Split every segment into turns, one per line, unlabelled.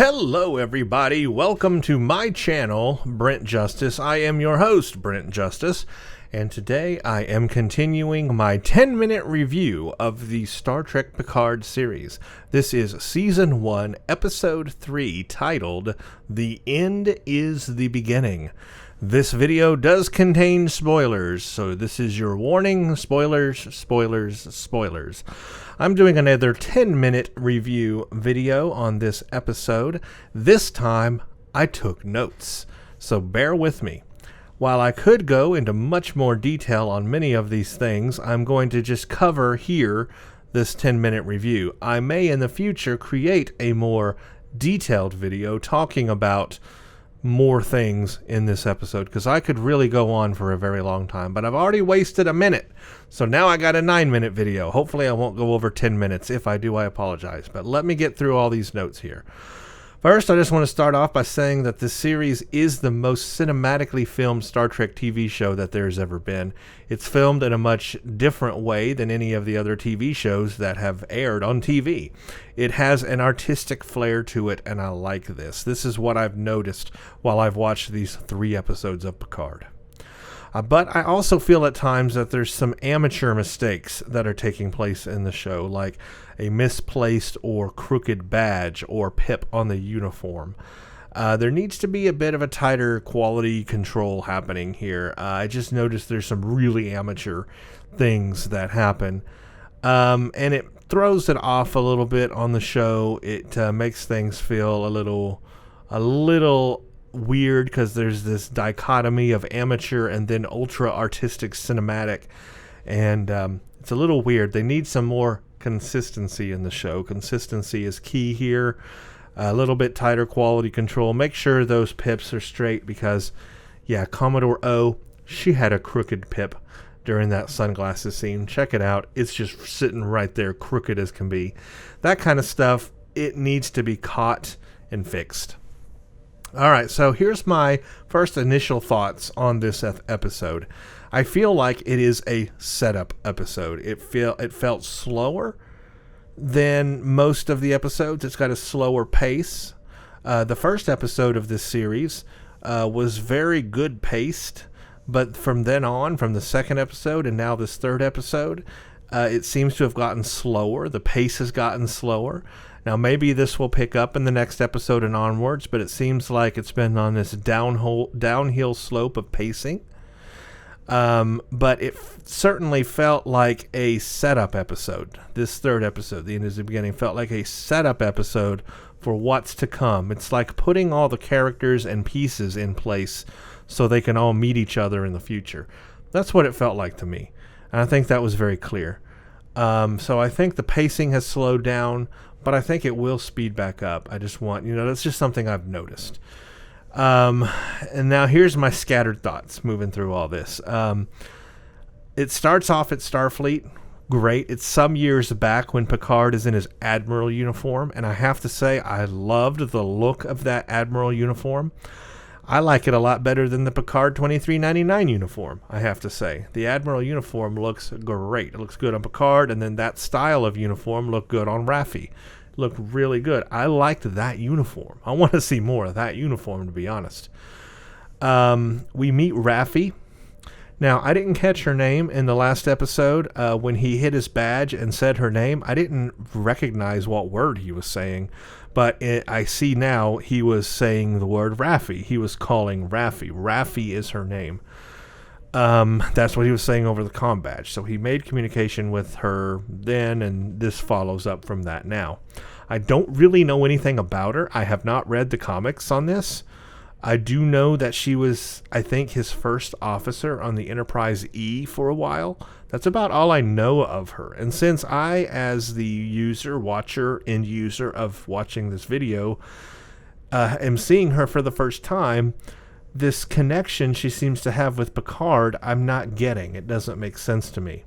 Hello everybody, welcome to my channel, Brent Justice. I am your host, Brent Justice, and today I am continuing my 10-minute review of the Star Trek Picard series. This is Season 1, Episode 3, titled, The End is the Beginning. This video does contain spoilers, so this is your warning. Spoilers, spoilers, spoilers. I'm doing another 10-minute review video on this episode. This time, I took notes, so bear with me. While I could go into much more detail on many of these things, I'm going to just cover here this 10-minute review. I may in the future create a more detailed video talking about more things in this episode, because I could really go on for a very long time, but I've already wasted a minute, so now I got a 9-minute video. Hopefully I won't go over 10 minutes. If I do, I apologize, but let me get through all these notes here. First, I just want to start off by saying that this series is the most cinematically filmed Star Trek TV show that there's ever been. It's filmed in a much different way than any of the other TV shows that have aired on TV. It has an artistic flair to it, and I like this. This is what I've noticed while I've watched these 3 episodes of Picard. But I also feel at times that there's some amateur mistakes that are taking place in the show, like a misplaced or crooked badge or pip on the uniform. There needs to be a bit of a tighter quality control happening here. I just noticed there's some really amateur things that happen, and it throws it off a little bit on the show. It makes things feel a little weird, because there's this dichotomy of amateur and then ultra artistic cinematic, and it's a little weird. They need some more consistency in the show. Consistency is key here. A little bit tighter quality control. Make sure those pips are straight, because yeah, Commodore O, she had a crooked pip during that sunglasses scene. Check it out. It's just sitting right there, crooked as can be. That kind of stuff, it needs to be caught and fixed. Alright, so here's my first initial thoughts on this episode. I feel like it is a setup episode. It felt slower than most of the episodes. It's got a slower pace. The first episode of this series was very good paced, but from then on, from the second episode and now this third episode, it seems to have gotten slower. The pace has gotten slower. Now, maybe this will pick up in the next episode and onwards, but it seems like it's been on this downhill slope of pacing. But it certainly felt like a setup episode. This third episode, The End is the Beginning, felt like a setup episode for what's to come. It's like putting all the characters and pieces in place so they can all meet each other in the future. That's what it felt like to me. And I think that was very clear. So I think the pacing has slowed down, but I think it will speed back up. I just want, that's just something I've noticed. And now here's my scattered thoughts moving through all this. It starts off at Starfleet. Great. It's some years back when Picard is in his Admiral uniform, and I have to say I loved the look of that Admiral uniform. I like it a lot better than the Picard 2399 uniform, I have to say. The Admiral uniform looks great. It looks good on Picard, and then that style of uniform looked good on Raffi. It looked really good. I liked that uniform. I want to see more of that uniform, to be honest. We meet Raffi. Now, I didn't catch her name in the last episode. When he hit his badge and said her name, I didn't recognize what word he was saying. But I see now he was saying the word Raffi. He was calling Raffi. Raffi is her name. That's what he was saying over the comm badge. So he made communication with her then, and this follows up from that now. I don't really know anything about her. I have not read the comics on this. I do know that she was, I think, his first officer on the Enterprise E for a while. That's about all I know of her. And since I, as the user, watcher, end user of watching this video, am seeing her for the first time, this connection she seems to have with Picard, I'm not getting. It doesn't make sense to me.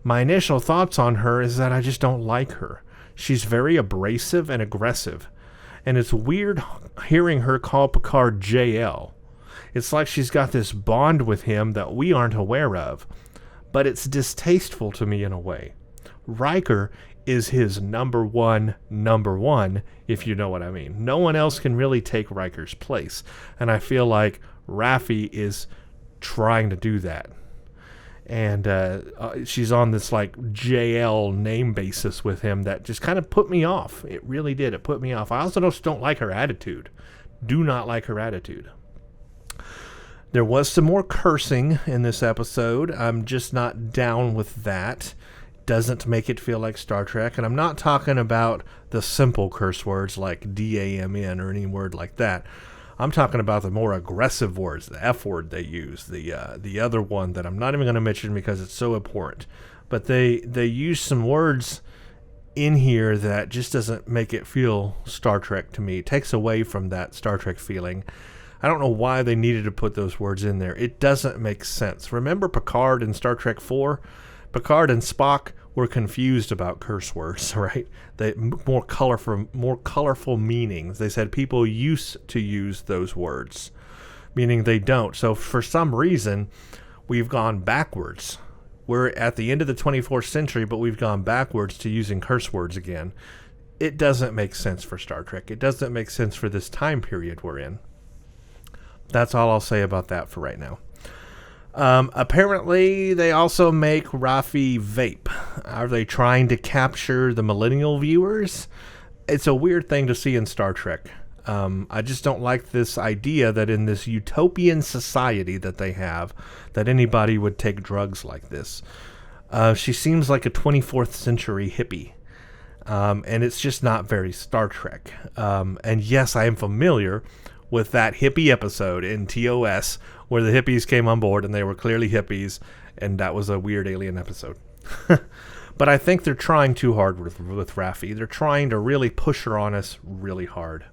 My initial thoughts on her is that I just don't like her. She's very abrasive and aggressive. And it's weird hearing her call Picard JL. It's like she's got this bond with him that we aren't aware of. But it's distasteful to me in a way. Riker is his number one, if you know what I mean. No one else can really take Riker's place. And I feel like Raffi is trying to do that. And she's on this like JL name basis with him that just kind of put me off. It really did. It put me off. I also just don't like her attitude. Do not like her attitude. There was some more cursing in this episode. I'm just not down with that. Doesn't make it feel like Star Trek. And I'm not talking about the simple curse words like DAMN or any word like that. I'm talking about the more aggressive words, the F word they use, the other one that I'm not even going to mention because it's so important. But they use some words in here that just doesn't make it feel Star Trek to me. It takes away from that Star Trek feeling. I don't know why they needed to put those words in there. It doesn't make sense. Remember Picard in Star Trek 4? Picard and Spock were confused about curse words, right? They more colorful meanings. They said people used to use those words, meaning they don't. So for some reason, we've gone backwards. We're at the end of the 24th century, but we've gone backwards to using curse words again. It doesn't make sense for Star Trek. It doesn't make sense for this time period we're in. That's all I'll say about that for right now. Apparently, they also make Raffi vape. Are they trying to capture the millennial viewers? It's a weird thing to see in Star Trek. I just don't like this idea that in this utopian society that they have, that anybody would take drugs like this. She seems like a 24th century hippie. And it's just not very Star Trek. And yes, I am familiar with that hippie episode in TOS where the hippies came on board and they were clearly hippies, and that was a weird alien episode. But I think they're trying too hard with Raffi. They're trying to really push her on us really hard.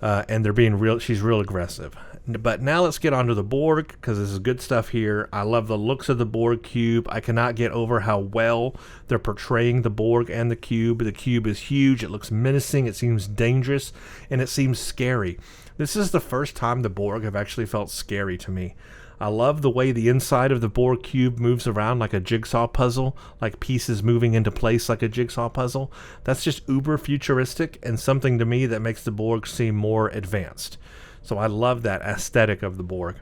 And they're being she's real aggressive. But now let's get on to the Borg, because this is good stuff here. I love the looks of the Borg cube. I cannot get over how well they're portraying the Borg and the cube. The cube is huge. It looks menacing. It seems dangerous. And it seems scary. This is the first time the Borg have actually felt scary to me. I love the way the inside of the Borg cube moves around like a jigsaw puzzle, like pieces moving into place like a jigsaw puzzle. That's just uber futuristic and something to me that makes the Borg seem more advanced. So I love that aesthetic of the Borg.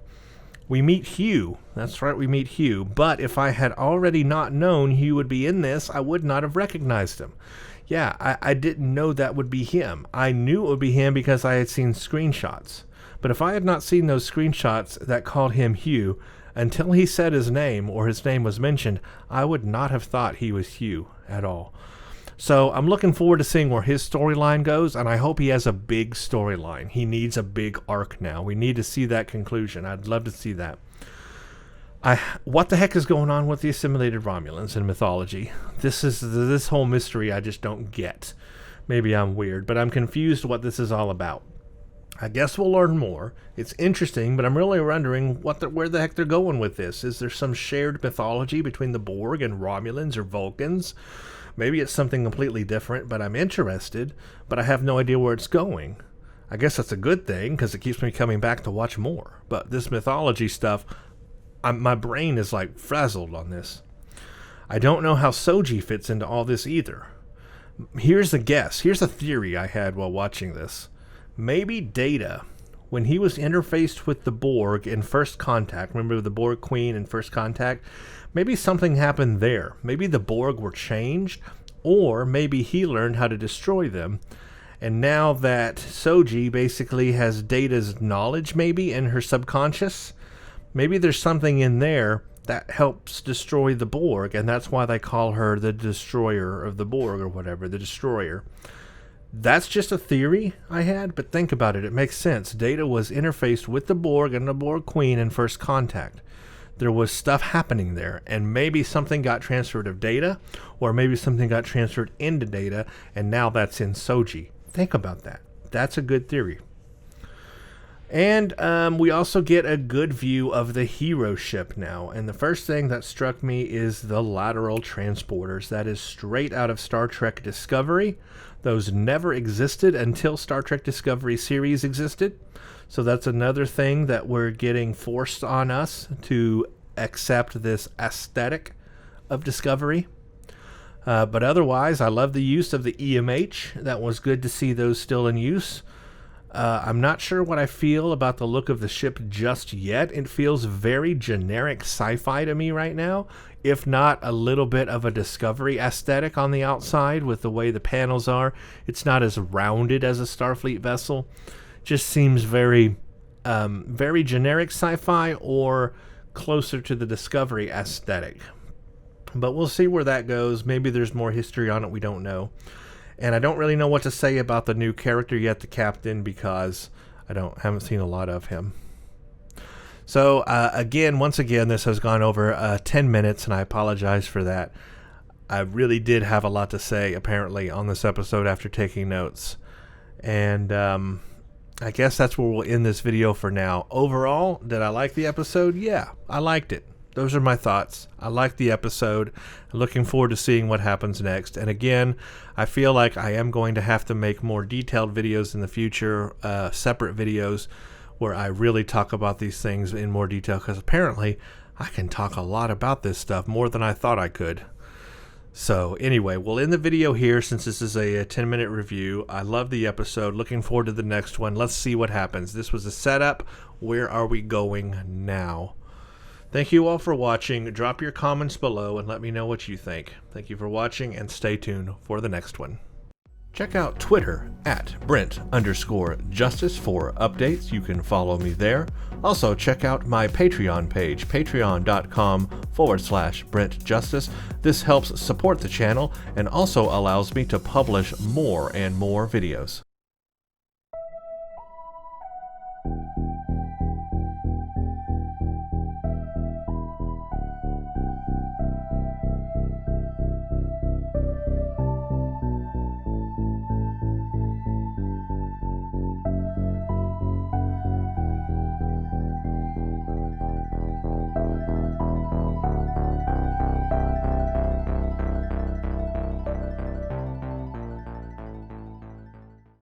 We meet Hugh. That's right, we meet Hugh. But if I had already not known Hugh would be in this, I would not have recognized him. Yeah, I didn't know that would be him. I knew it would be him because I had seen screenshots. But if I had not seen those screenshots that called him Hugh, until he said his name or his name was mentioned, I would not have thought he was Hugh at all. So I'm looking forward to seeing where his storyline goes, and I hope he has a big storyline. He needs a big arc now. We need to see that conclusion. I'd love to see that. What the heck is going on with the assimilated Romulans in mythology? This whole mystery I just don't get. Maybe I'm weird, but I'm confused what this is all about. I guess we'll learn more. It's interesting, but I'm really wondering where the heck they're going with this. Is there some shared mythology between the Borg and Romulans or Vulcans? Maybe it's something completely different, but I'm interested, but I have no idea where it's going. I guess that's a good thing, because it keeps me coming back to watch more. But this mythology stuff, my brain is like frazzled on this. I don't know how Soji fits into all this either. Here's a guess. Here's a theory I had while watching this. Maybe Data, when he was interfaced with the Borg in First Contact, remember the Borg Queen in First Contact? Maybe something happened there. Maybe the Borg were changed, or maybe he learned how to destroy them. And now that Soji basically has Data's knowledge maybe in her subconscious, maybe there's something in there that helps destroy the Borg, and that's why they call her the destroyer of the Borg or whatever, the destroyer. That's just a theory I had, but think about it. It makes sense. Data was interfaced with the Borg and the Borg Queen in First Contact. There was stuff happening there, and maybe something got transferred of Data, or maybe something got transferred into Data, and now that's in Soji. Think about that. That's a good theory. And we also get a good view of the hero ship now. And the first thing that struck me is the lateral transporters. That is straight out of Star Trek Discovery. Those never existed until Star Trek Discovery series existed. So that's another thing that we're getting forced on us to accept this aesthetic of Discovery. But otherwise, I love the use of the EMH. That was good to see those still in use. I'm not sure what I feel about the look of the ship just yet. It feels very generic sci-fi to me right now, if not a little bit of a Discovery aesthetic on the outside with the way the panels are. It's not as rounded as a Starfleet vessel. Just seems very generic sci-fi or closer to the Discovery aesthetic. But we'll see where that goes. Maybe there's more history on it we don't know. And I don't really know what to say about the new character yet, the captain, because I haven't seen a lot of him. So once again, this has gone over 10 minutes, and I apologize for that. I really did have a lot to say, apparently, on this episode after taking notes. And I guess that's where we'll end this video for now. Overall, did I like the episode? Yeah, I liked it. Those are my thoughts. I liked the episode. I'm looking forward to seeing what happens next. And again, I feel like I am going to have to make more detailed videos in the future, separate videos, where I really talk about these things in more detail, because apparently I can talk a lot about this stuff, more than I thought I could. So anyway, we'll end the video here since this is a 10-minute review. I love the episode. Looking forward to the next one. Let's see what happens. This was a setup. Where are we going now? Thank you all for watching. Drop your comments below and let me know what you think. Thank you for watching, and stay tuned for the next one. Check out Twitter at Brent_Justice for updates. You can follow me there. Also, check out my Patreon page, patreon.com/Brent Justice. This helps support the channel and also allows me to publish more and more videos.